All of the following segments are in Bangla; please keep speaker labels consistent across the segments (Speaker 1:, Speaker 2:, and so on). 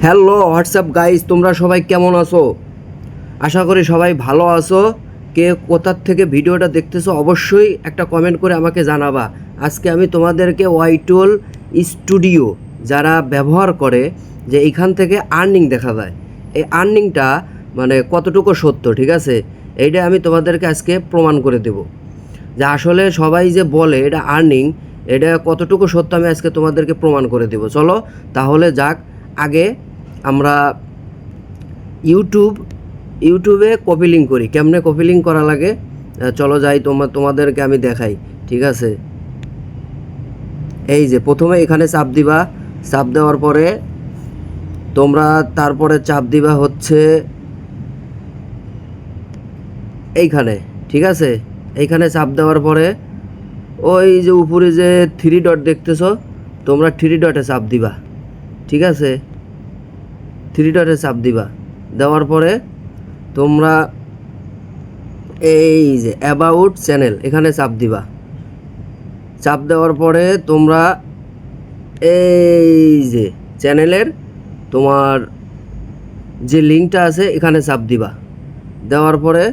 Speaker 1: হ্যালো হোয়াটসঅ্যাপ গাইস, তোমরা সবাই কেমন আছো? আশা করি সবাই ভালো আছো। কে কোথার থেকে ভিডিওটা দেখতেছো অবশ্যই একটা কমেন্ট করে আমাকে জানাবা। আজকে আমি তোমাদেরকে ওয়াইটুল স্টুডিও যারা ব্যবহার করে যে এইখান থেকে আর্নিং দেখা যায়, এই আর্নিংটা মানে কতটুকু সত্য, ঠিক আছে, এইটা আমি তোমাদেরকে আজকে প্রমাণ করে দেব যে আসলে সবাই যে বলে এটা আর্নিং, এটা কতটুকু সত্য আমি আজকে তোমাদেরকে প্রমাণ করে দেব। চলো তাহলে যাক, আগে আমরা ইউটিউবে কপি লিঙ্ক করি। কেমনে কপি লিঙ্ক করা লাগে চলো যাই, তোমাদেরকে আমি দেখাই, ঠিক আছে। এই যে প্রথমে এখানে চাপ দিবা, চাপ দেওয়ার পরে তোমরা তারপরে চাপ দিবা হচ্ছে এইখানে, ঠিক আছে। এইখানে চাপ দেওয়ার পরে ওই যে উপরে যে থ্রি ডট দেখতেছো, তোমরা থ্রি ডটে চাপ দিবা, ঠিক আছে। থ্রি ডটে চাপ দিবা, দেওয়ার পরে তোমরা এই যে অ্যাবাউট চ্যানেল এখানে চাপ দিবা। চাপ দেওয়ার পরে তোমরা এই যে চ্যানেলের তোমার যে লিঙ্কটা আছে এখানে চাপ দিবা। দেওয়ার পরে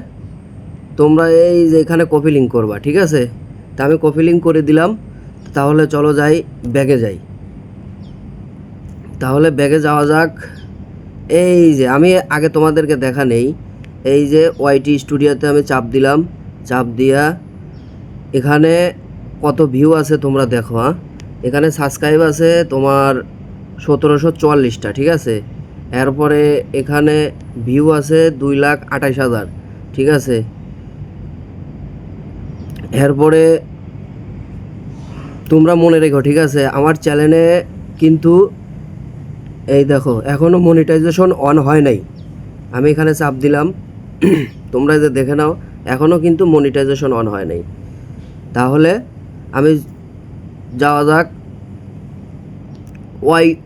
Speaker 1: তোমরা এই যে এখানে কপি লিঙ্ক করবা, ঠিক আছে। তা আমি কপি লিঙ্ক করে দিলাম। তাহলে চলো যাই, ব্যাগে যাই। তাহলে ব্যাগে যাওয়া যাক। এই যে আমি আগে তোমাদেরকে দেখা নেই, এই যে ওয়াইটি স্টুডিওতে আমি চাপ দিলাম। চাপ দিয়া এখানে কত ভিউ আছে তোমরা দেখো। এখানে সাবস্ক্রাইব আছে তোমার 1744টা, ঠিক আছে। এরপরে এখানে ভিউ আছে 2,28,000, ঠিক আছে। এরপরে তোমরা মনে রেখো, ঠিক আছে, আমার চ্যানেলে কিন্তু এই দেখো এখনও মনিটাইজেশন অন হয় নাই। আমি এখানে চাপ দিলাম, তোমরা যে দেখে নাও, এখনও কিন্তু মনিটাইজেশন অন হয় নাই। তাহলে আমি যাওয়া যাক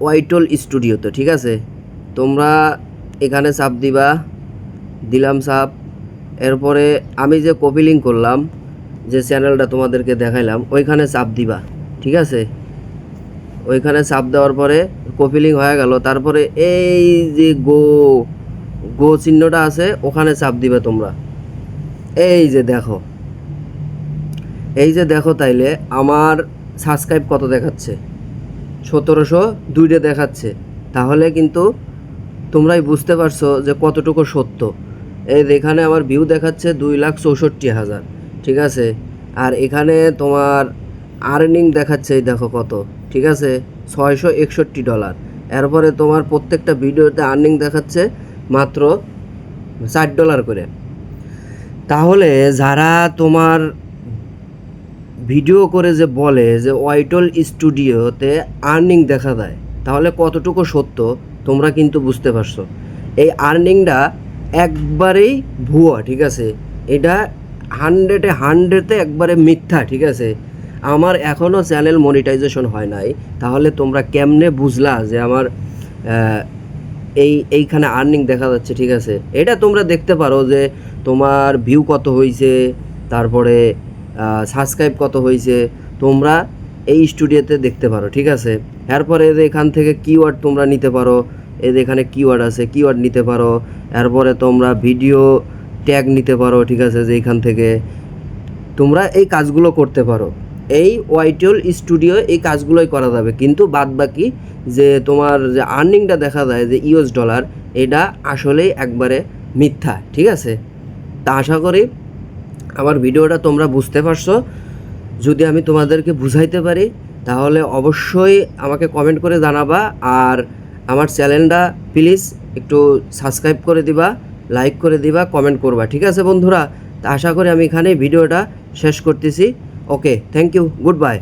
Speaker 1: ওয়াইটুল স্টুডিওতে, ঠিক আছে। তোমরা এখানে চাপ দিবা, দিলাম চাপ। এরপরে আমি যে কপি লিঙ্ক করলাম, যে চ্যানেলটা তোমাদেরকে দেখাইলাম, ওইখানে চাপ দিবা, ঠিক আছে। ওইখানে চাপ দেওয়ার পরে কপি লিঙ্ক হয়ে গেল। তারপরে এই যে গো চিহ্নটা আছে ওখানে চাপ দিবে তোমরা। এই যে দেখো, এই যে দেখো, তাইলে আমার সাবস্ক্রাইব কত দেখাচ্ছে, 1702 দেখাচ্ছে। তাহলে কিন্তু তোমরাই বুঝতে পারছো যে কতটুকু সত্য। এই এখানে আমার ভিউ দেখাচ্ছে 2,64,000, ঠিক আছে। আর এখানে তোমার আর্নিং দেখাচ্ছে, এই দেখো কত, ঠিক আছে, $661। এরপরে তোমার প্রত্যেকটা ভিডিওতে আর্নিং দেখাচ্ছে মাত্র $4 করে। তাহলে যারা তোমার ভিডিও করে যে বলে যে ওয়াইটুল স্টুডিওতে আর্নিং দেখা যায়, তাহলে কতটুকু সত্য তোমরা কিন্তু বুঝতে পারছো। এই আর্নিংটা একবারেই ভুয়া, ঠিক আছে। এটা 100-এ একবারে মিথ্যা, ঠিক আছে। আমার এখনও চ্যানেল মনিটাইজেশন হয় নাই। তাহলে তোমরা কেমনে বুঝলা যে আমার এইখানে আর্নিং দেখা যাচ্ছে, ঠিক আছে। এটা তোমরা দেখতে পারো যে তোমার ভিউ কত হয়েছে, তারপরে সাবস্ক্রাইব কত হয়েছে, তোমরা এই স্টুডিওতে দেখতে পারো, ঠিক আছে। এরপরে এখান থেকে কিওয়ার্ড তোমরা নিতে পারো। এখানে কিওয়ার্ড আছে, কিওয়ার্ড নিতে পারো। এরপরে তোমরা ভিডিও ট্যাগ নিতে পারো, ঠিক আছে, যে এইখান থেকে তোমরা এই কাজগুলো করতে পারো। এই ওয়াইটুল স্টুডিও এই কাজগুলোই করা যাবে, কিন্তু বাদ বাকি যে তোমার যে আর্নিংটা দেখা যায় যে $, এটা আসলেই একবারে মিথ্যা, ঠিক আছে। তা আশা করি আমার ভিডিওটা তোমরা বুঝতে পারছো। যদি আমি তোমাদেরকে বুঝাইতে পারি তাহলে অবশ্যই আমাকে কমেন্ট করে জানাবা। আর আমার চ্যানেলটা প্লিজ একটু সাবস্ক্রাইব করে দিবা, লাইক করে দিবা, কমেন্ট করবা, ঠিক আছে বন্ধুরা। তা আশা করি আমি এখানেই ভিডিওটা শেষ করতেছি। ওকে, থ্যাংক ইউ, গুড বাই।